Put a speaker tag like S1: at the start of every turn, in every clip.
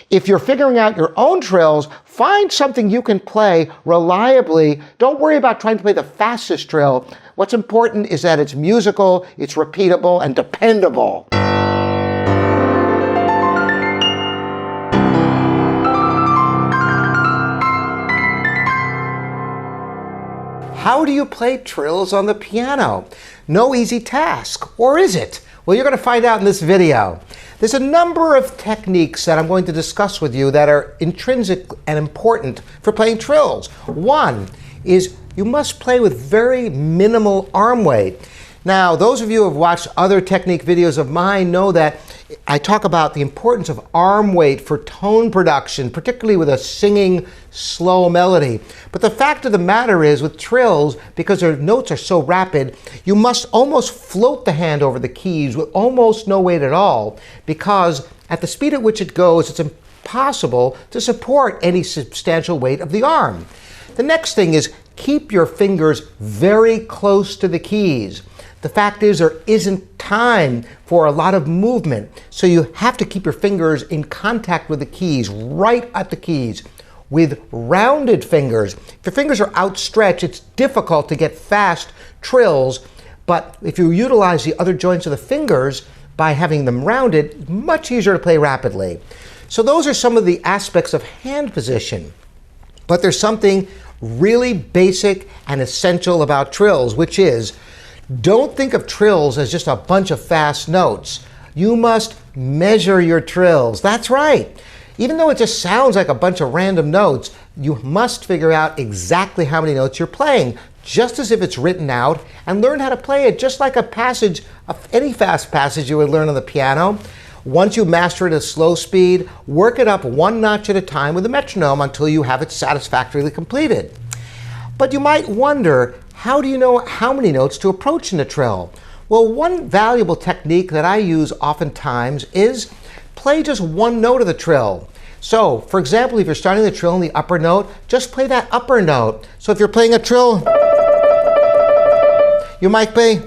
S1: If you're figuring out your own trills, find something you can play reliably. Don't worry about trying to play the fastest trill. What's important is that it's musical, it's repeatable, and dependable. How do you play trills on the piano? No easy task, or is it? Well, you're going to find out in this video. There's a number of techniques that I'm going to discuss with you that are intrinsic and important for playing trills. One is you must play with very minimal arm weight. Now, those of you who have watched other technique videos of mine know that I talk about the importance of arm weight for tone production, particularly with a singing slow melody. But the fact of the matter is, with trills, because their notes are so rapid, you must almost float the hand over the keys with almost no weight at all, because at the speed at which it goes, it's impossible to support any substantial weight of the arm. The next thing is keep your fingers very close to the keys. The fact is, there isn't time for a lot of movement, so you have to keep your fingers in contact with the keys, right at the keys. With rounded fingers, if your fingers are outstretched, it's difficult to get fast trills, but if you utilize the other joints of the fingers by having them rounded, it's much easier to play rapidly. So those are some of the aspects of hand position. But there's something really basic and essential about trills, which is, don't think of trills as just a bunch of fast notes. You must measure your trills. That's right. Even though it just sounds like a bunch of random notes, you must figure out exactly how many notes you're playing, just as if it's written out, and learn how to play it just like a passage, any fast passage you would learn on the piano. Once you master it at a slow speed, work it up one notch at a time with a metronome until you have it satisfactorily completed. But you might wonder, how do you know how many notes to approach in a trill? Well, one valuable technique that I use oftentimes is play just one note of the trill. So, for example, if you're starting the trill in the upper note, just play that upper note. So if you're playing a trill, you might play.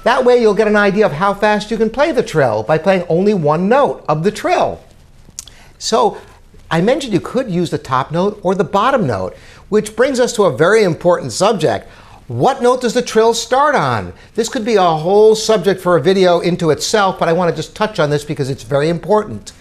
S1: That way you'll get an idea of how fast you can play the trill by playing only one note of the trill. So, I mentioned you could use the top note or the bottom note, which brings us to a very important subject. What note does the trill start on? This could be a whole subject for a video into itself, but I want to just touch on this because it's very important.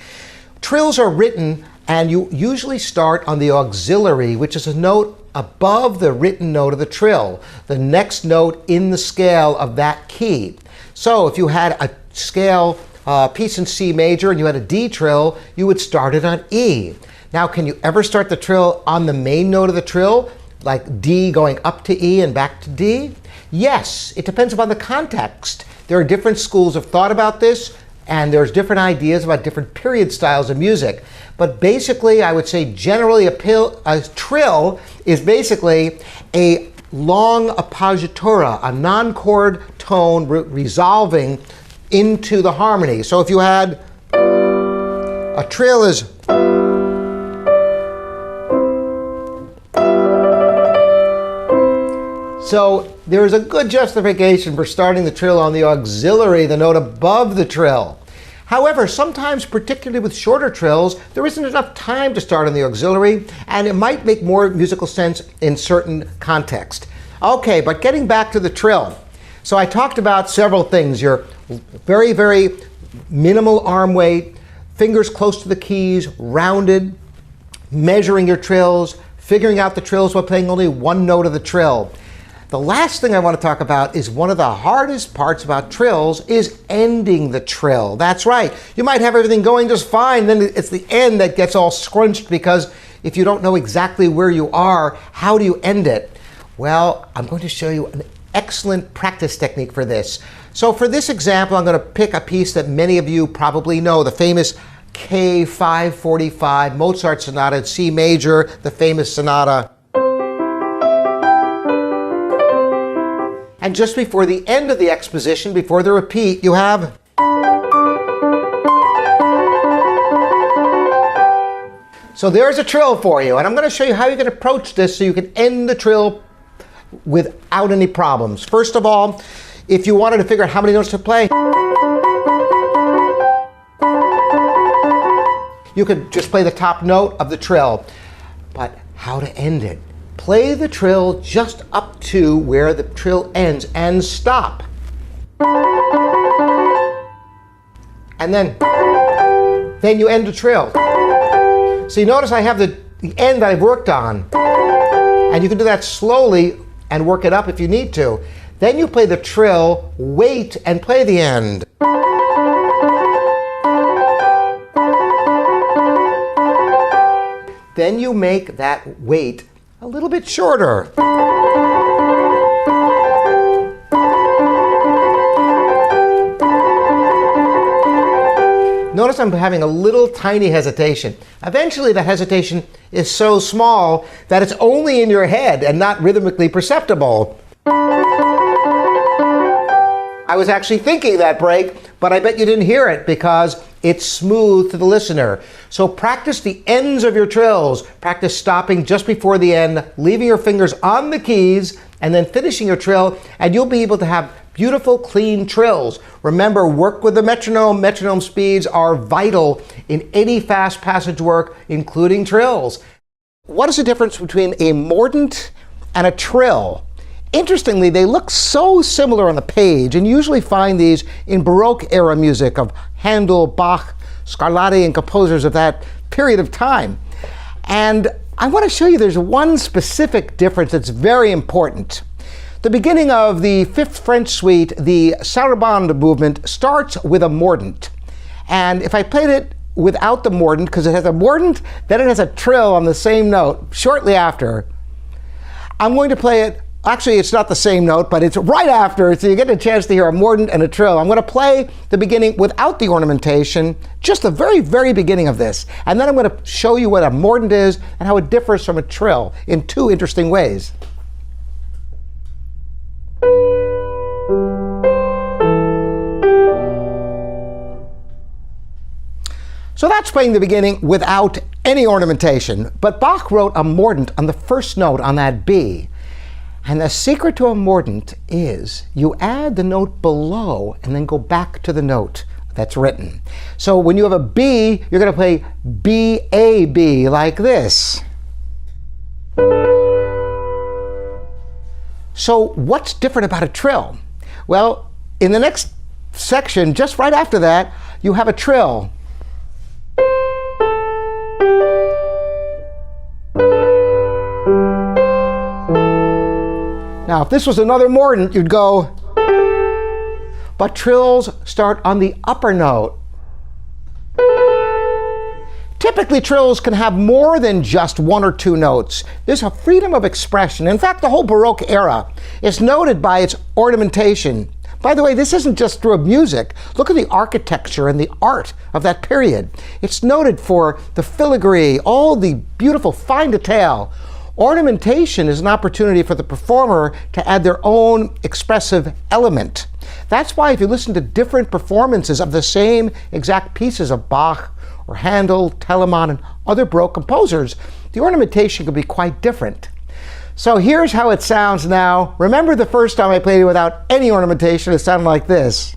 S1: Trills are written, and you usually start on the auxiliary, which is a note above the written note of the trill, the next note in the scale of that key. So if you had a scale piece in C major and you had a D trill, you would start it on E. Now, can you ever start the trill on the main note of the trill, like D going up to E and back to D? Yes, it depends upon the context. There are different schools of thought about this, and there's different ideas about different period styles of music. But basically, I would say generally a trill is basically a long appoggiatura, a non-chord tone resolving into the harmony. So if you had a trill is so there's a good justification for starting the trill on the auxiliary, the note above the trill. However, sometimes, particularly with shorter trills, there isn't enough time to start on the auxiliary, and it might make more musical sense in certain context. Okay, but getting back to the trill. So I talked about several things. Your very, very minimal arm weight, fingers close to the keys, rounded, measuring your trills, figuring out the trills while playing only one note of the trill. The last thing I want to talk about is one of the hardest parts about trills is ending the trill. That's right. You might have everything going just fine, then it's the end that gets all scrunched, because if you don't know exactly where you are, how do you end it? Well, I'm going to show you an excellent practice technique for this. So for this example, I'm going to pick a piece that many of you probably know, the famous K545 Mozart Sonata in C major, the famous sonata. And just before the end of the exposition, before the repeat, you have. So there's a trill for you, and I'm going to show you how you can approach this so you can end the trill without any problems. First of all, if you wanted to figure out how many notes to play, You could just play the top note of the trill. But how to end it? Play the trill just up to where the trill ends and stop. And then you end the trill. So you notice I have the end that I've worked on. And you can do that slowly and work it up if you need to. Then you play the trill, wait, and play the end. Then you make that wait a little bit shorter. Notice I'm having a little tiny hesitation. Eventually the hesitation is so small that it's only in your head and not rhythmically perceptible. I was actually thinking that break, but I bet you didn't hear it because it's smooth to the listener. So practice the ends of your trills. Practice stopping just before the end, leaving your fingers on the keys, and then finishing your trill, and you'll be able to have beautiful, clean trills. Remember, work with the metronome. Metronome speeds are vital in any fast passage work, including trills. What is the difference between a mordent and a trill? Interestingly, they look so similar on the page, and you usually find these in Baroque era music of Handel, Bach, Scarlatti, and composers of that period of time. And I want to show you there's one specific difference that's very important. The beginning of the Fifth French Suite, the Sarabande movement, starts with a mordent. And if I played it without the mordent, because it has a mordent, then it has a trill on the same note shortly after, I'm going to play it. Actually, it's not the same note, but it's right after, so you get a chance to hear a mordent and a trill. I'm going to play the beginning without the ornamentation, just the very, very beginning of this. And then I'm going to show you what a mordent is and how it differs from a trill in two interesting ways. So that's playing the beginning without any ornamentation. But Bach wrote a mordent on the first note on that B. And the secret to a mordent is you add the note below and then go back to the note that's written. So when you have a B, you're going to play B-A-B like this. So what's different about a trill? Well, in the next section, just right after that, you have a trill. Now, if this was another mordent, you'd go, but trills start on the upper note. Typically, trills can have more than just one or two notes. There's a freedom of expression. In fact, the whole Baroque era is noted by its ornamentation. By the way, this isn't just through music. Look at the architecture and the art of that period. It's noted for the filigree, all the beautiful fine detail. Ornamentation is an opportunity for the performer to add their own expressive element. That's why if you listen to different performances of the same exact pieces of Bach or Handel, Telemann, and other Baroque composers, the ornamentation can be quite different. So here's how it sounds now. Remember the first time I played it without any ornamentation, it sounded like this.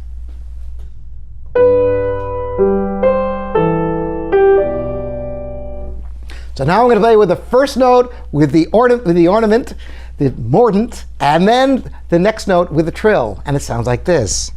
S1: So now I'm going to play with the first note with the ornament, the mordent, and then the next note with the trill, and it sounds like this.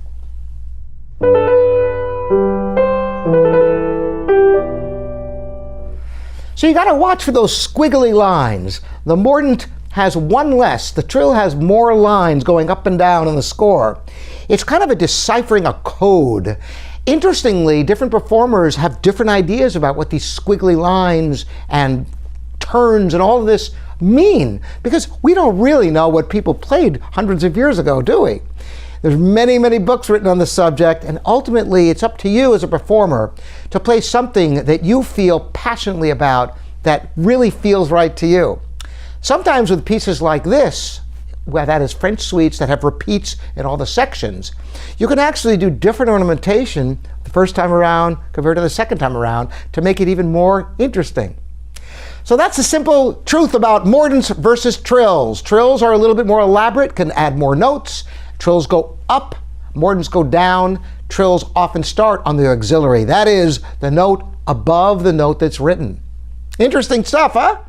S1: So you got to watch for those squiggly lines. The mordent has one less. The trill has more lines going up and down in the score. It's kind of a deciphering a code. Interestingly, different performers have different ideas about what these squiggly lines and turns and all of this mean, because we don't really know what people played hundreds of years ago, do we? There's many, many books written on the subject, and ultimately it's up to you as a performer to play something that you feel passionately about that really feels right to you. Sometimes with pieces like this, where that is French suites that have repeats in all the sections, you can actually do different ornamentation the first time around compared to the second time around to make it even more interesting. So that's the simple truth about mordents versus trills. Trills are a little bit more elaborate, can add more notes. Trills go up, mordents go down. Trills often start on the auxiliary, that is, the note above the note that's written. Interesting stuff, huh?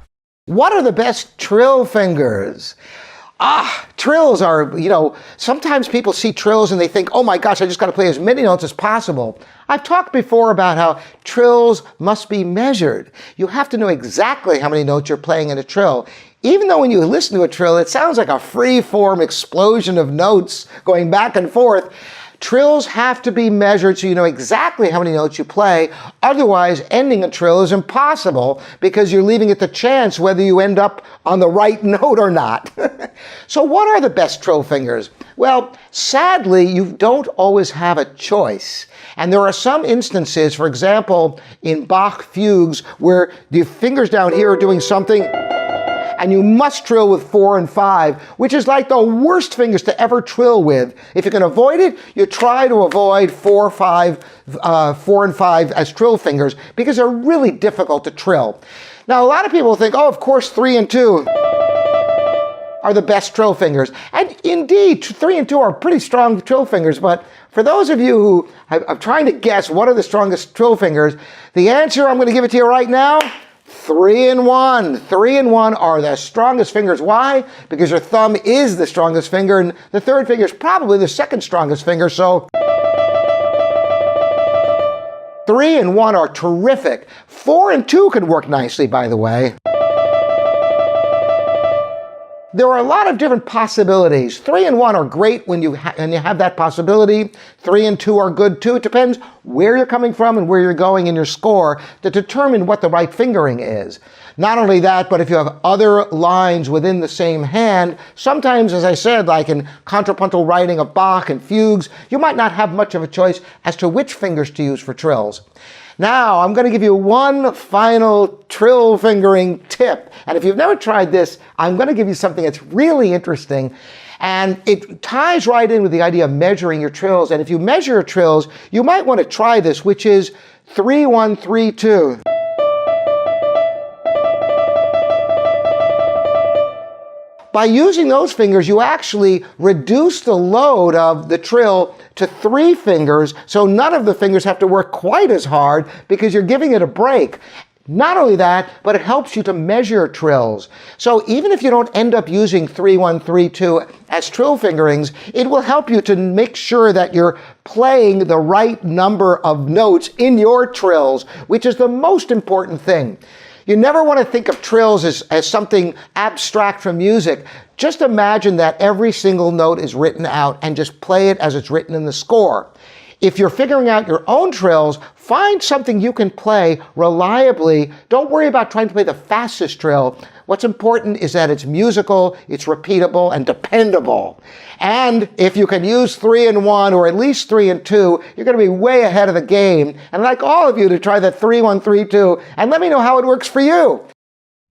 S1: What are the best trill fingers? Trills are, sometimes people see trills and they think, oh my gosh, I just got to play as many notes as possible. I've talked before about how trills must be measured. You have to know exactly how many notes you're playing in a trill. Even though when you listen to a trill, it sounds like a free-form explosion of notes going back and forth, trills have to be measured so you know exactly how many notes you play. Otherwise, ending a trill is impossible because you're leaving it to chance whether you end up on the right note or not. So what are the best trill fingers? Well, sadly, you don't always have a choice. And there are some instances, for example, in Bach fugues, where the fingers down here are doing something and you must trill with 4 and 5, which is like the worst fingers to ever trill with. If you can avoid it, you try to avoid 4 and 5 as trill fingers because they're really difficult to trill. Now, a lot of people think, oh, of course, 3 and 2 are the best trill fingers. And indeed, 3 and 2 are pretty strong trill fingers, but for those of you who are trying to guess what are the strongest trill fingers, the answer, I'm going to give it to you right now, 3 and 1. 3 and 1 are the strongest fingers. Why? Because your thumb is the strongest finger, and the third finger is probably the second strongest finger, so 3 and 1 are terrific. 4 and 2 can work nicely, by the way. There are a lot of different possibilities. 3 and 1 are great when you have that possibility. 3 and 2 are good too. It depends where you're coming from and where you're going in your score to determine what the right fingering is. Not only that, but if you have other lines within the same hand, sometimes, as I said, like in contrapuntal writing of Bach and fugues, you might not have much of a choice as to which fingers to use for trills. Now, I'm going to give you one final trill fingering tip. And if you've never tried this, I'm going to give you something that's really interesting. And it ties right in with the idea of measuring your trills. And if you measure your trills, you might want to try this, which is 3-1-3-2. By using those fingers, you actually reduce the load of the trill to 3 fingers, so none of the fingers have to work quite as hard because you're giving it a break. Not only that, but it helps you to measure trills. So even if you don't end up using 3-1-3-2 as trill fingerings, it will help you to make sure that you're playing the right number of notes in your trills, which is the most important thing. You never want to think of trills as something abstract from music. Just imagine that every single note is written out and just play it as it's written in the score. If you're figuring out your own trills, find something you can play reliably. Don't worry about trying to play the fastest trill. What's important is that it's musical, it's repeatable, and dependable. And if you can use 3 and 1, or at least 3 and 2, you're going to be way ahead of the game. And I'd like all of you to try that 3-1-3-2, and let me know how it works for you.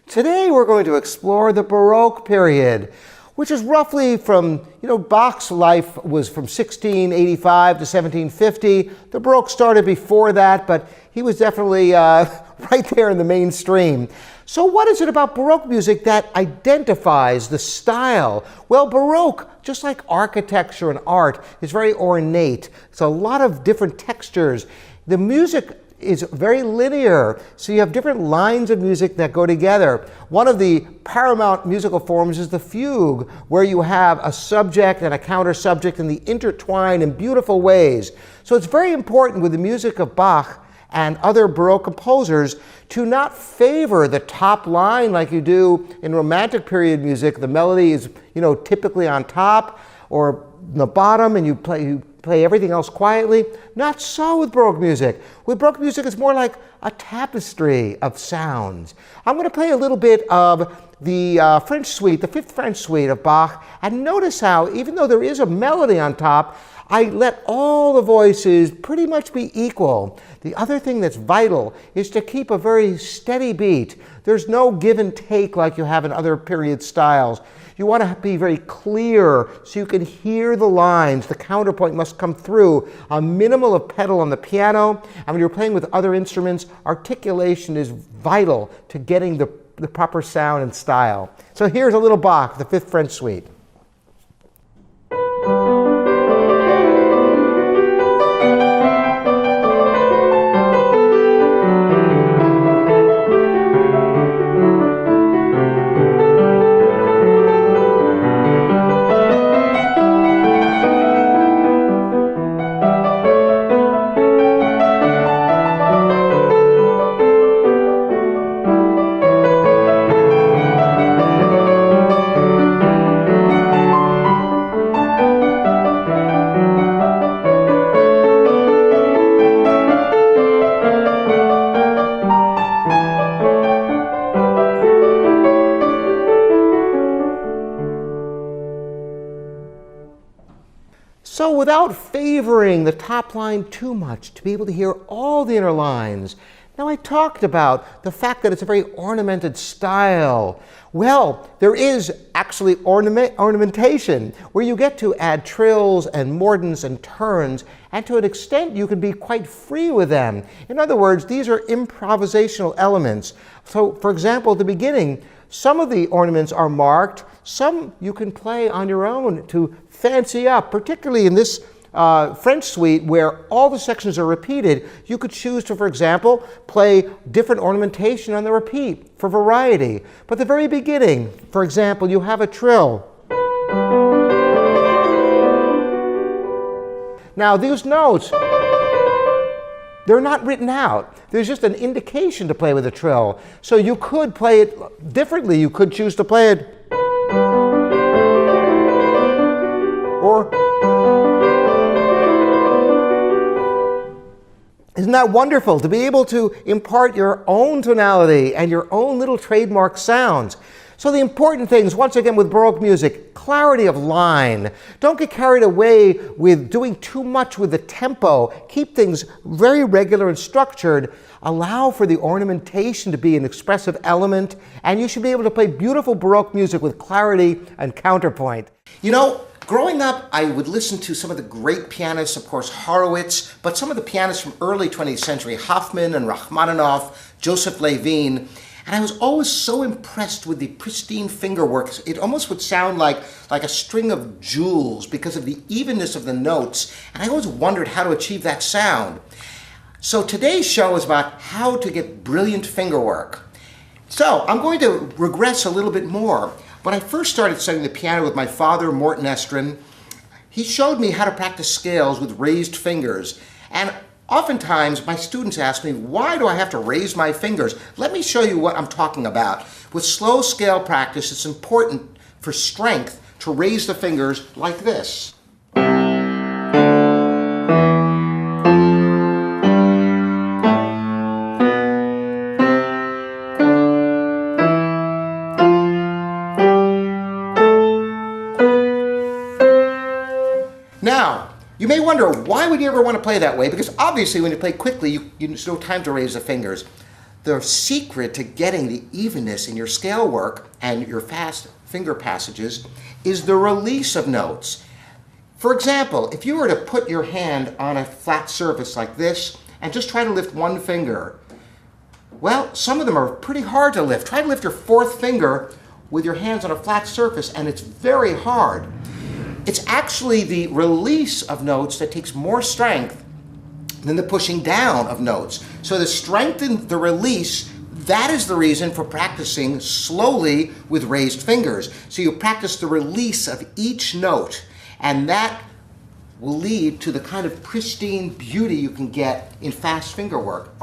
S1: Today we're going to explore the Baroque period, which is roughly from, Bach's life was from 1685 to 1750. The Baroque started before that, but he was definitely right there in the mainstream. So what is it about Baroque music that identifies the style? Well, Baroque, just like architecture and art, is very ornate. It's a lot of different textures. The music is very linear, so you have different lines of music that go together. One of the paramount musical forms is the fugue, where you have a subject and a counter subject and they intertwine in beautiful ways. So it's very important with the music of Bach and other Baroque composers to not favor the top line like you do in Romantic period music. The melody is, typically on top or the bottom, and you play everything else quietly. Not so with Baroque music. With Baroque music, it's more like a tapestry of sounds. I'm going to play a little bit of the French suite, the Fifth French suite of Bach, and notice how, even though there is a melody on top, I let all the voices pretty much be equal. The other thing that's vital is to keep a very steady beat. There's no give and take like you have in other period styles. You want to be very clear so you can hear the lines. The counterpoint must come through. A minimal of pedal on the piano. And when you're playing with other instruments, articulation is vital to getting the proper sound and style. So here's a little Bach, the Fifth French suite. without favoring the top line too much, to be able to hear all the inner lines. Now, I talked about the fact that it's a very ornamented style. Well, there is actually ornamentation, where you get to add trills and mordents and turns, and to an extent you can be quite free with them. In other words, these are improvisational elements. So, for example, at the beginning, some of the ornaments are marked, some you can play on your own to fancy up, particularly in this French suite where all the sections are repeated. You could choose to, for example, play different ornamentation on the repeat for variety. But at the very beginning, for example, you have a trill. Now these notes, they're not written out. There's just an indication to play with a trill. So you could play it differently. You could choose to play it or. Isn't that wonderful to be able to impart your own tonality and your own little trademark sounds? So the important things, once again with Baroque music, clarity of line. Don't get carried away with doing too much with the tempo. Keep things very regular and structured. Allow for the ornamentation to be an expressive element, and you should be able to play beautiful Baroque music with clarity and counterpoint. You know, growing up, I would listen to some of the great pianists, of course, Horowitz, but some of the pianists from early 20th century, Hoffman and Rachmaninoff, Joseph Levine, and I was always so impressed with the pristine fingerwork. It almost would sound like a string of jewels because of the evenness of the notes, and I always wondered how to achieve that sound. So today's show is about how to get brilliant fingerwork. So I'm going to regress a little bit more. When I first started studying the piano with my father, Robert Estrin, he showed me how to practice scales with raised fingers. And oftentimes my students ask me, why do I have to raise my fingers? Let me show you what I'm talking about. With slow scale practice, it's important for strength to raise the fingers like this. Now, you may wonder, why would you ever want to play that way? Because obviously when you play quickly, there's no time to raise the fingers. The secret to getting the evenness in your scale work and your fast finger passages is the release of notes. For example, if you were to put your hand on a flat surface like this and just try to lift one finger, well, some of them are pretty hard to lift. Try to lift your fourth finger with your hands on a flat surface, and it's very hard. It's actually the release of notes that takes more strength than the pushing down of notes. So to strengthen the release, that is the reason for practicing slowly with raised fingers. So you practice the release of each note, and that will lead to the kind of pristine beauty you can get in fast finger work.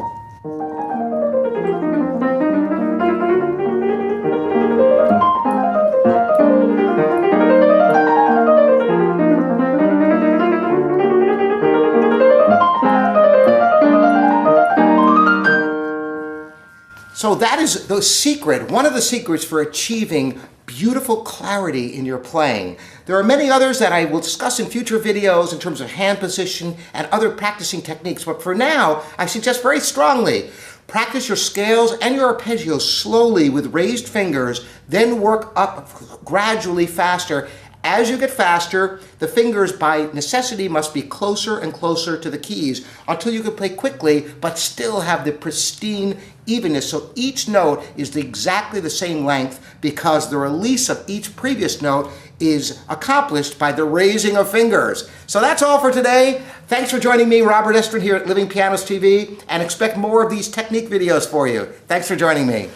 S1: So that is the secret, one of the secrets for achieving beautiful clarity in your playing. There are many others that I will discuss in future videos in terms of hand position and other practicing techniques, but for now, I suggest very strongly, practice your scales and your arpeggios slowly with raised fingers, then work up gradually faster. As you get faster, the fingers by necessity must be closer and closer to the keys until you can play quickly but still have the pristine evenness. So each note is exactly the same length because the release of each previous note is accomplished by the raising of fingers. So that's all for today. Thanks for joining me, Robert Estrin, here at Living Pianos TV, and expect more of these technique videos for you. Thanks for joining me.